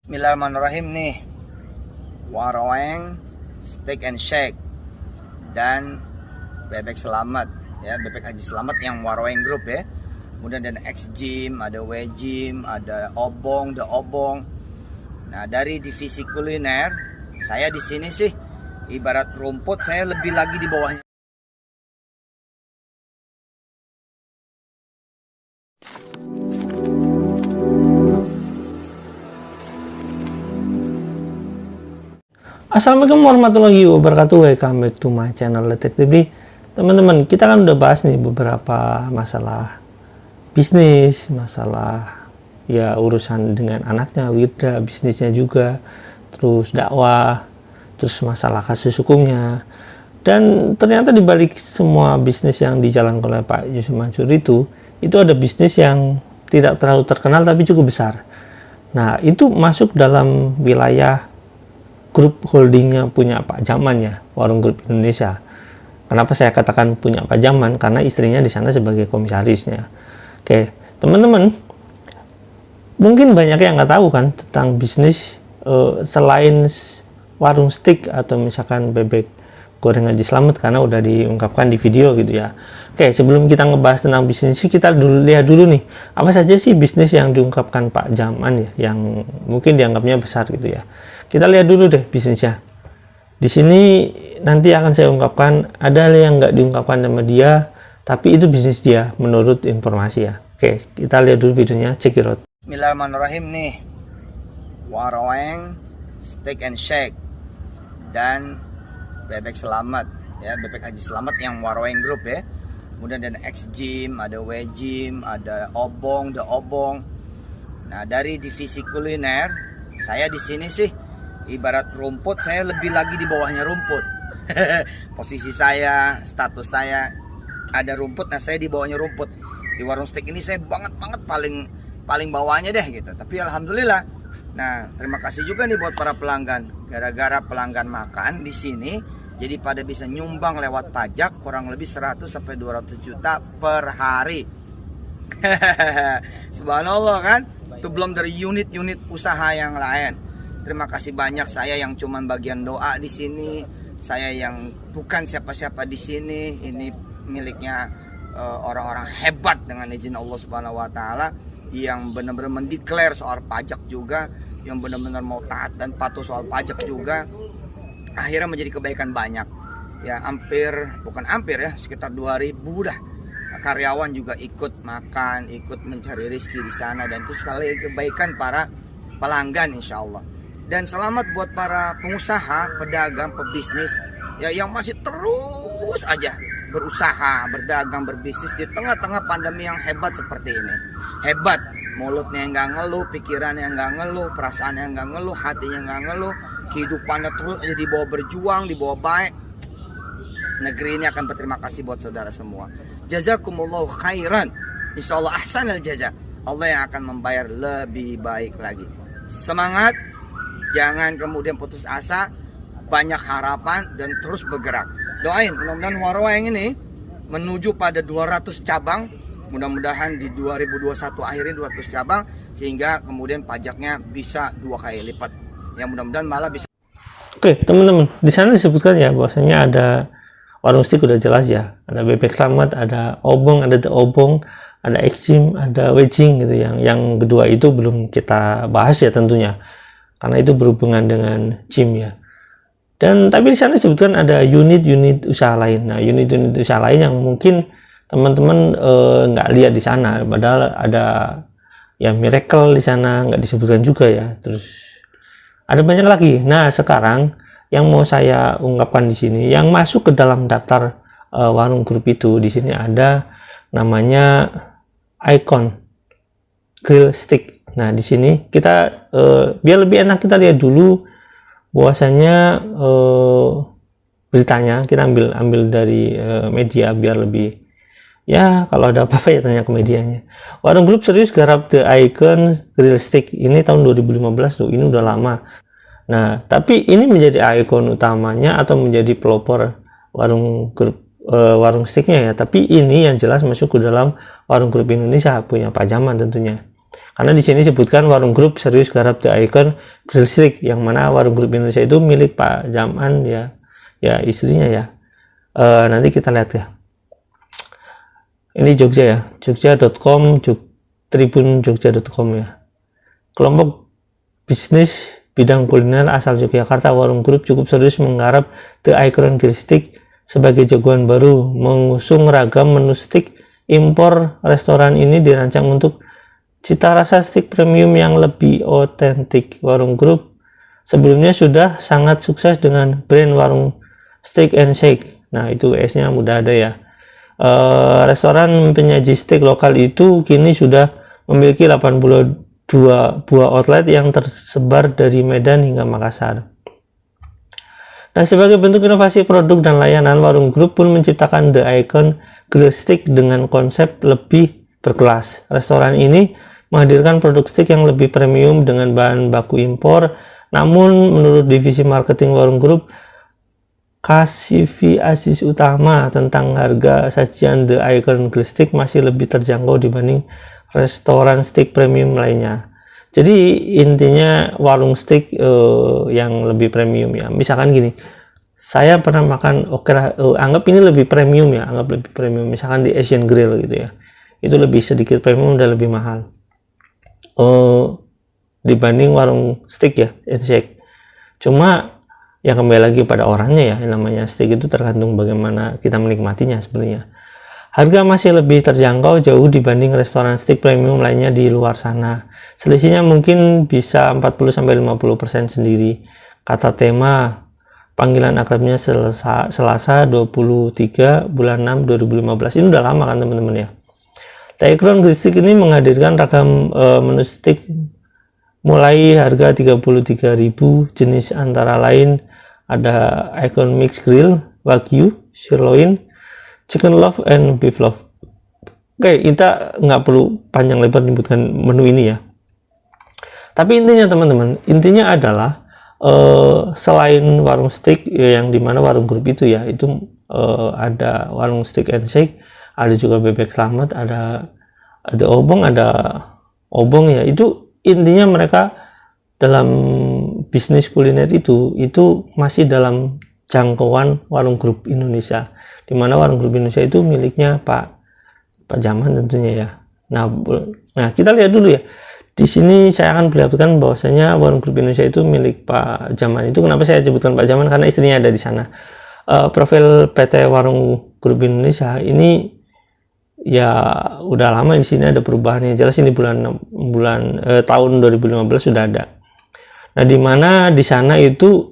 Bismillahirrahmanirrahim nih. Waraweng, Steak and Shake dan Bebek Selamat ya, Bebek Haji Selamat yang Waraweng Group ya. Kemudian ada X Gym, ada W Gym, ada Obong, The Obong. Nah, dari divisi kuliner, saya di sini sih ibarat rumput, saya lebih lagi di bawahnya. Assalamualaikum warahmatullahi wabarakatuh. Welcome back to my channel Letek TV. Teman-teman, kita kan udah bahas nih beberapa masalah bisnis, masalah ya urusan dengan anaknya, Wirda, bisnisnya juga, terus dakwah, terus masalah kasus hukumnya. Dan ternyata dibalik semua bisnis yang dijalankan oleh Pak Yusuf Mansur itu ada bisnis yang tidak terlalu terkenal tapi cukup besar. Nah, itu masuk dalam wilayah grup holdingnya punya Pak Jaman ya, Warung Grup Indonesia. Kenapa saya katakan punya Pak Jaman? Karena istrinya di sana sebagai komisarisnya. Oke, teman-teman, mungkin banyak yang nggak tahu kan tentang bisnis selain warung steak atau misalkan bebek goreng Haji Selamat, karena udah diungkapkan di video gitu ya. Oke, sebelum kita ngebahas tentang bisnis, kita lihat dulu nih, apa saja sih bisnis yang diungkapkan Pak Jaman ya, yang mungkin dianggapnya besar gitu ya. Kita lihat dulu deh bisnisnya. Di sini nanti akan saya ungkapkan, ada yang nggak diungkapkan sama dia, tapi itu bisnis dia menurut informasi ya. Oke, kita lihat dulu videonya, check it out. Bismillahirrahmanirrahim nih. Waraweng, Steak and Shake dan Bebek Selamat ya, Bebek Haji Selamat yang Waraweng Group ya. Kemudian ada X Gym, ada W Gym, ada Obong, The Obong. Nah, dari divisi kuliner, saya di sini sih ibarat rumput, saya lebih lagi di bawahnya rumput. Posisi saya, status saya ada rumput, nah saya di bawahnya rumput. Di warung steak ini saya banget paling bawahnya deh gitu. Tapi alhamdulillah. Nah, terima kasih juga nih buat para pelanggan. Gara-gara pelanggan makan di sini, jadi pada bisa nyumbang lewat pajak kurang lebih 100 sampai 200 juta per hari. Subhanallah kan? Itu belum dari unit-unit usaha yang lain. Terima kasih banyak, saya yang cuman bagian doa di sini, saya yang bukan siapa-siapa di sini. Ini miliknya orang-orang hebat dengan izin Allah Subhanahu wa taala, yang benar-benar mendeklar soal pajak juga, yang benar-benar mau taat dan patuh soal pajak juga. Akhirnya menjadi kebaikan banyak. Ya, sekitar 2000 dah. Karyawan juga ikut makan, ikut mencari rezeki di sana, dan itu sekali kebaikan para pelanggan insya Allah. Dan selamat buat para pengusaha, pedagang, pebisnis ya, yang masih terus aja berusaha, berdagang, berbisnis di tengah-tengah pandemi yang hebat seperti ini. Hebat, mulutnya yang nggak ngeluh, pikirannya yang nggak ngeluh, perasaannya yang nggak ngeluh, hatinya nggak ngeluh, kehidupannya terus aja dibawa berjuang, dibawa baik. Negeri ini akan berterima kasih buat saudara semua. Jazakumullahu khairan. Insyaallah ahsanal jaza. Allah yang akan membayar lebih baik lagi. Semangat. Jangan kemudian putus asa, banyak harapan dan terus bergerak. Doain mudah-mudahan Waraweng ini menuju pada 200 cabang. Mudah-mudahan di 2021 akhirnya 200 cabang, sehingga kemudian pajaknya bisa 2 kali lipat. Yang mudah-mudahan malah bisa. Oke, teman-teman, di sana disebutkan ya bahwasanya ada warung steak, udah jelas ya. Ada Bebek Selamat, ada Obong, ada The Obong, ada X Gym, ada W Gym gitu. Yang kedua itu belum kita bahas ya tentunya, karena itu berhubungan dengan gym ya. Dan tapi di sana disebutkan ada unit-unit usaha lain. Nah, unit-unit usaha lain yang mungkin teman-teman nggak lihat di sana, padahal ada ya Miracle di sana nggak disebutkan juga ya. Terus ada banyak lagi. Nah, sekarang yang mau saya ungkapkan di sini, yang masuk ke dalam daftar warung grup itu, di sini ada namanya Icon Grill Steak. Nah, di sini kita biar lebih enak kita lihat dulu bahwasanya beritanya kita ambil dari media biar lebih ya, kalau ada apa-apa ya tanya ke medianya. Warung Grup serius garap The Icon Grill Steak ini tahun 2015 loh, ini udah lama. Nah, tapi ini menjadi ikon utamanya atau menjadi pelopor warung grup warung steaknya ya. Tapi ini yang jelas masuk ke dalam Warung Grup Indonesia punya Pak Jaman tentunya. Karena di sini sebutkan Warung Group serius garap The Icon Grill Stick, yang mana Warung Group Indonesia itu milik Pak Jaman ya istrinya ya. Nanti kita lihat ya. Ini Jogja ya, jogja.com, tribunjogja.com ya. Kelompok bisnis bidang kuliner asal Yogyakarta, Warung Group cukup serius menggarap The Icon Grill Stick sebagai jagoan baru, mengusung ragam menu stick impor. Restoran ini dirancang untuk cita rasa stick premium yang lebih otentik. Warung Group sebelumnya sudah sangat sukses dengan brand Warung Steak and Shake. Nah, itu S-nya mudah ada ya. Restoran penyaji steak lokal itu kini sudah memiliki 82 buah outlet yang tersebar dari Medan hingga Makassar. Nah, sebagai bentuk inovasi produk dan layanan, Warung Group pun menciptakan The Icon Grill Stick dengan konsep lebih berkelas. Restoran ini menghadirkan produk steak yang lebih premium dengan bahan baku impor. Namun, menurut divisi marketing Warung Group, Kasifi utama tentang harga sajian The Icon Grill Stick masih lebih terjangkau dibanding restoran steak premium lainnya. Jadi intinya warung steak yang lebih premium ya. Misalkan gini, saya pernah makan, anggap ini lebih premium ya, anggap lebih premium. Misalkan di Asian Grill gitu ya, itu lebih sedikit premium dan lebih mahal dibanding warung steak ya, and shake. Cuma ya kembali lagi pada orangnya ya, yang namanya steak itu tergantung bagaimana kita menikmatinya sebenarnya. Harga masih lebih terjangkau jauh dibanding restoran steak premium lainnya di luar sana. Selisihnya mungkin bisa 40-50% sendiri. Kata tema panggilan akrabnya Selasa 23 bulan 6 2015. Ini udah lama kan teman-teman ya. The Icon Grill Stick ini menghadirkan ragam menu steak mulai harga 33.000 jenis, antara lain ada Icon Mix Grill, Wagyu, Sirloin, Chicken Love, and Beef Love. Oke, kita nggak perlu panjang lebar menyebutkan menu ini ya. Tapi intinya teman-teman, intinya adalah selain warung steak yang dimana Warung Group itu ya, itu ada warung steak and shake, ada juga bebek selamat, ada obong ya. Itu intinya mereka dalam bisnis kuliner itu masih dalam jangkauan Warung Group Indonesia, di mana Warung Group Indonesia itu miliknya Pak Jaman tentunya ya. Nah, kita lihat dulu ya. Di sini saya akan perlihatkan bahwasanya Warung Group Indonesia itu milik Pak Jaman. Itu kenapa saya sebutkan Pak Jaman, karena istrinya ada di sana. Profil PT Warung Group Indonesia ini ya udah lama, di sini ada perubahannya. Jelas ini tahun 2015 sudah ada. Nah, di mana di sana itu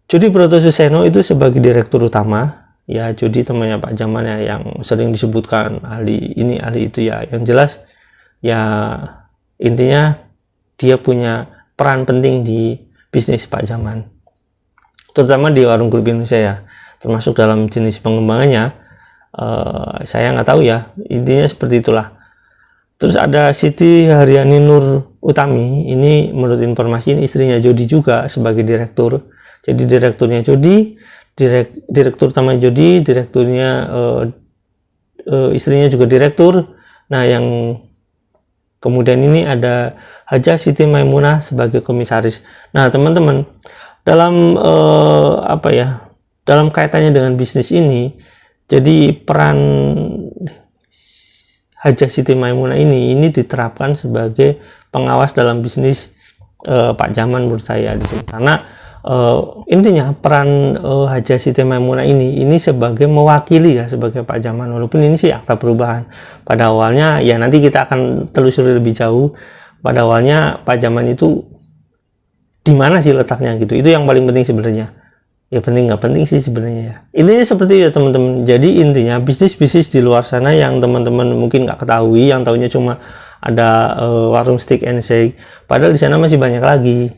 Jody Protosuseno itu sebagai direktur utama ya. Jody temannya Pak Jaman ya, yang sering disebutkan ahli ini ahli itu ya. Yang jelas ya intinya dia punya peran penting di bisnis Pak Jaman, terutama di Warung Group Indonesia ya, termasuk dalam jenis pengembangannya. Saya nggak tahu ya, intinya seperti itulah. Terus ada Siti Haryani Nur Utami, ini menurut informasi ini istrinya Jody juga sebagai direktur. Jadi direkturnya Jody, direktur utama Jody, direkturnya istrinya juga direktur. Nah, yang kemudian ini ada Haja Siti Maimunah sebagai komisaris. Nah, teman-teman, dalam dalam kaitannya dengan bisnis ini, jadi peran Haja Siti Maimunah ini diterapkan sebagai pengawas dalam bisnis Pak Jaman menurut saya di sini. Karena intinya peran Haja Siti Maimunah ini sebagai mewakili ya, sebagai Pak Jaman, walaupun ini sih akta perubahan. Pada awalnya ya, nanti kita akan telusuri lebih jauh. Pada awalnya Pak Jaman itu di mana sih letaknya gitu. Itu yang paling penting sebenarnya. Ya penting nggak penting sih sebenarnya ya. Ini seperti ya teman-teman. Jadi intinya bisnis-bisnis di luar sana yang teman-teman mungkin nggak ketahui, yang tahunya cuma ada warung steak and shake. Padahal di sana masih banyak lagi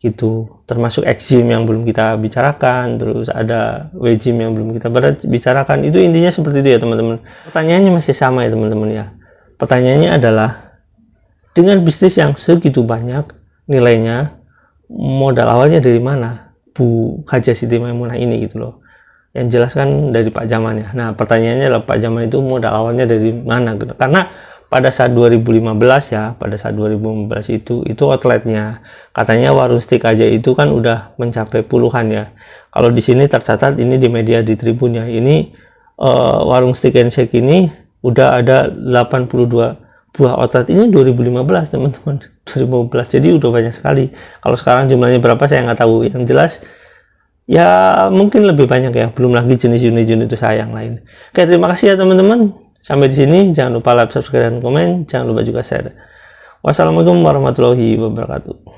gitu. Termasuk X-Gym yang belum kita bicarakan, terus ada W-Gym yang belum kita bicarakan. Itu intinya seperti itu ya teman-teman. Pertanyaannya masih sama ya teman-teman ya. Pertanyaannya adalah, dengan bisnis yang segitu banyak nilainya, modal awalnya dari mana Bu Haja Siti Maimunah ini gitu loh. Yang jelas kan dari Pak Jaman ya. Nah, pertanyaannya adalah Pak Jaman itu modal awalnya dari mana gitu. Karena pada saat 2015 ya, pada saat 2015 itu outletnya. Katanya warung steak aja itu kan udah mencapai puluhan ya. Kalau di sini tercatat ini di media di Tribun ya. Ini warung steak and shake ini udah ada 82 buah outlet ini 2015 teman-teman. 2015. Jadi udah banyak sekali. Kalau sekarang jumlahnya berapa saya nggak tahu. Yang jelas ya mungkin lebih banyak ya. Belum lagi jenis-jenis usaha yang lain. Oke, terima kasih ya teman-teman. Sampai di sini, jangan lupa like, subscribe, dan komen. Jangan lupa juga share. Wassalamualaikum warahmatullahi wabarakatuh.